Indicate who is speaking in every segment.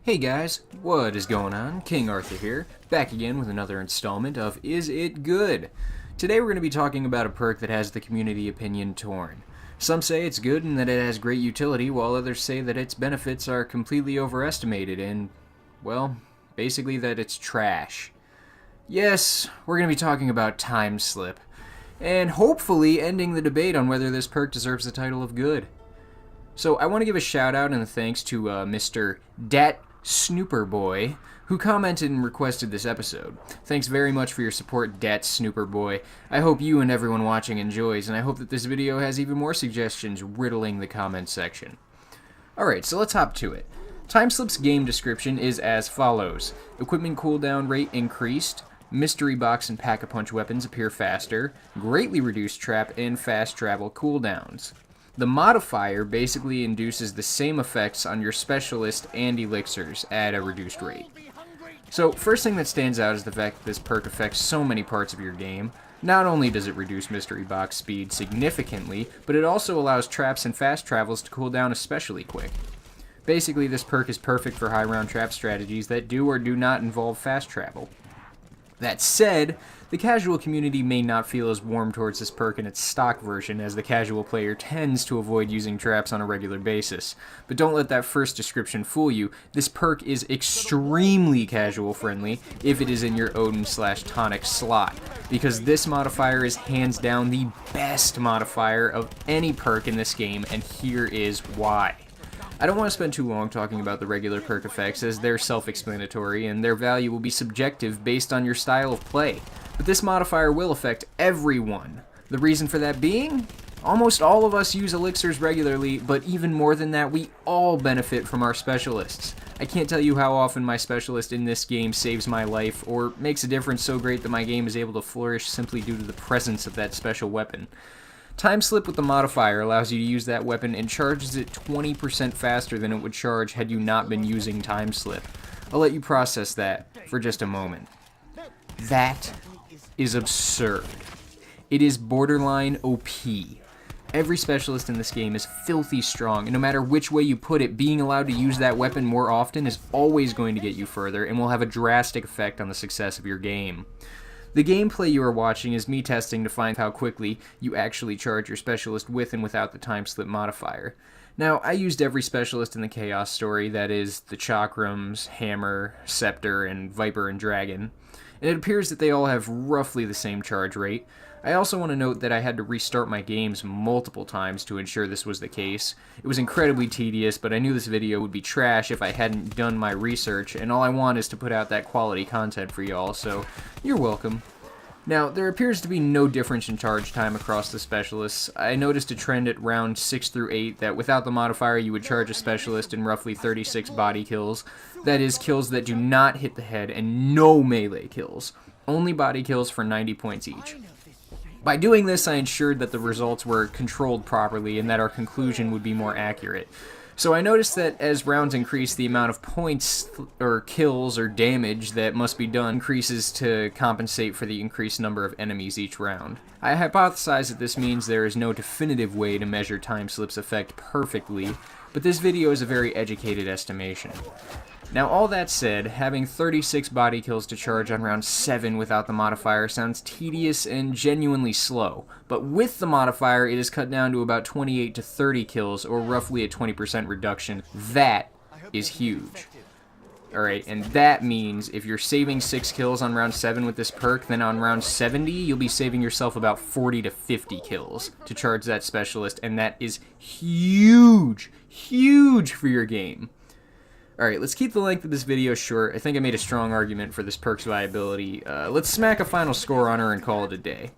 Speaker 1: Hey guys, what is going on? King Arthur here, back again with another installment of Is It Good? Today we're going to be talking about a perk that has the community opinion torn. Some say it's good and that it has great utility, while others say that its benefits are completely overestimated and, well, basically that it's trash. Yes, we're going to be talking about Timeslip, and hopefully ending the debate on whether this perk deserves the title of good. So I want to give a shout out and a thanks to Mr. Dat Snooper Boy, who commented and requested this episode. Thanks very much for your support, Dat Snooper Boy. I hope you and everyone watching enjoys, and I hope that this video has even more suggestions riddling the comment section. Alright, so let's hop to it. Timeslip's game description is as follows. Equipment cooldown rate increased, mystery box and pack-a-punch weapons appear faster, greatly reduced trap and fast travel cooldowns. The modifier basically induces the same effects on your specialist and elixirs at a reduced rate. So, first thing that stands out is the fact that this perk affects so many parts of your game. Not only does it reduce mystery box speed significantly, but it also allows traps and fast travels to cool down especially quick. Basically, this perk is perfect for high round trap strategies that do or do not involve fast travel. That said, the casual community may not feel as warm towards this perk in its stock version, as the casual player tends to avoid using traps on a regular basis. But don't let that first description fool you. This perk is extremely casual friendly if it is in your Odin/Tonic slot, because this modifier is hands down the best modifier of any perk in this game, and here is why. I don't want to spend too long talking about the regular perk effects, as they're self-explanatory and their value will be subjective based on your style of play. But this modifier will affect everyone. The reason for that being? Almost all of us use elixirs regularly, but even more than that, we all benefit from our specialists. I can't tell you how often my specialist in this game saves my life, or makes a difference so great that my game is able to flourish simply due to the presence of that special weapon. Timeslip with the modifier allows you to use that weapon and charges it 20% faster than it would charge had you not been using Timeslip. I'll let you process that for just a moment. That is absurd. It is borderline OP. Every specialist in this game is filthy strong, and no matter which way you put it, being allowed to use that weapon more often is always going to get you further and will have a drastic effect on the success of your game. The gameplay you are watching is me testing to find how quickly you actually charge your specialist with and without the Timeslip modifier. Now, I used every specialist in the Chaos story, that is, the Chakrams, Hammer, Scepter, and Viper and Dragon, and it appears that they all have roughly the same charge rate. I also want to note that I had to restart my games multiple times to ensure this was the case. It was incredibly tedious, but I knew this video would be trash if I hadn't done my research, and all I want is to put out that quality content for y'all, so you're welcome. Now, there appears to be no difference in charge time across the specialists. I noticed a trend at round 6 through 8 that without the modifier you would charge a specialist in roughly 36 body kills. That is, kills that do not hit the head, and no melee kills. Only body kills for 90 points each. By doing this, I ensured that the results were controlled properly and that our conclusion would be more accurate. So I noticed that as rounds increase, the amount of points or kills or damage that must be done increases to compensate for the increased number of enemies each round. I hypothesize that this means there is no definitive way to measure Timeslip's effect perfectly, but this video is a very educated estimation. Now, all that said, having 36 body kills to charge on round 7 without the modifier sounds tedious and genuinely slow, but with the modifier it is cut down to about 28 to 30 kills, or roughly a 20% reduction. That is huge. Alright, and that means if you're saving 6 kills on round 7 with this perk, then on round 70 you'll be saving yourself about 40 to 50 kills to charge that specialist, and that is huge, huge for your game. Alright, let's keep the length of this video short. I think I made a strong argument for this perk's viability. Let's smack a final score on her and call it a day.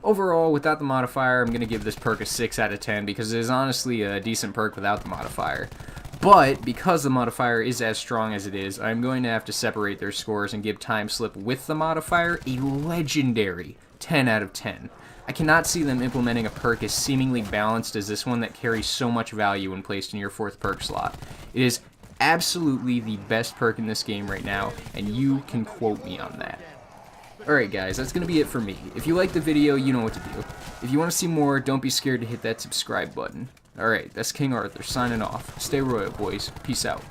Speaker 1: Overall, without the modifier, I'm going to give this perk a 6 out of 10 because it is honestly a decent perk without the modifier. But, because the modifier is as strong as it is, I'm going to have to separate their scores and give Timeslip with the modifier a legendary 10 out of 10. I cannot see them implementing a perk as seemingly balanced as this one that carries so much value when placed in your 4th perk slot. It is absolutely the best perk in this game right now, and you can quote me on that. Alright guys, that's going to be it for me. If you liked the video, you know what to do. If you want to see more, don't be scared to hit that subscribe button. Alright, that's King Arthur signing off. Stay royal, boys. Peace out.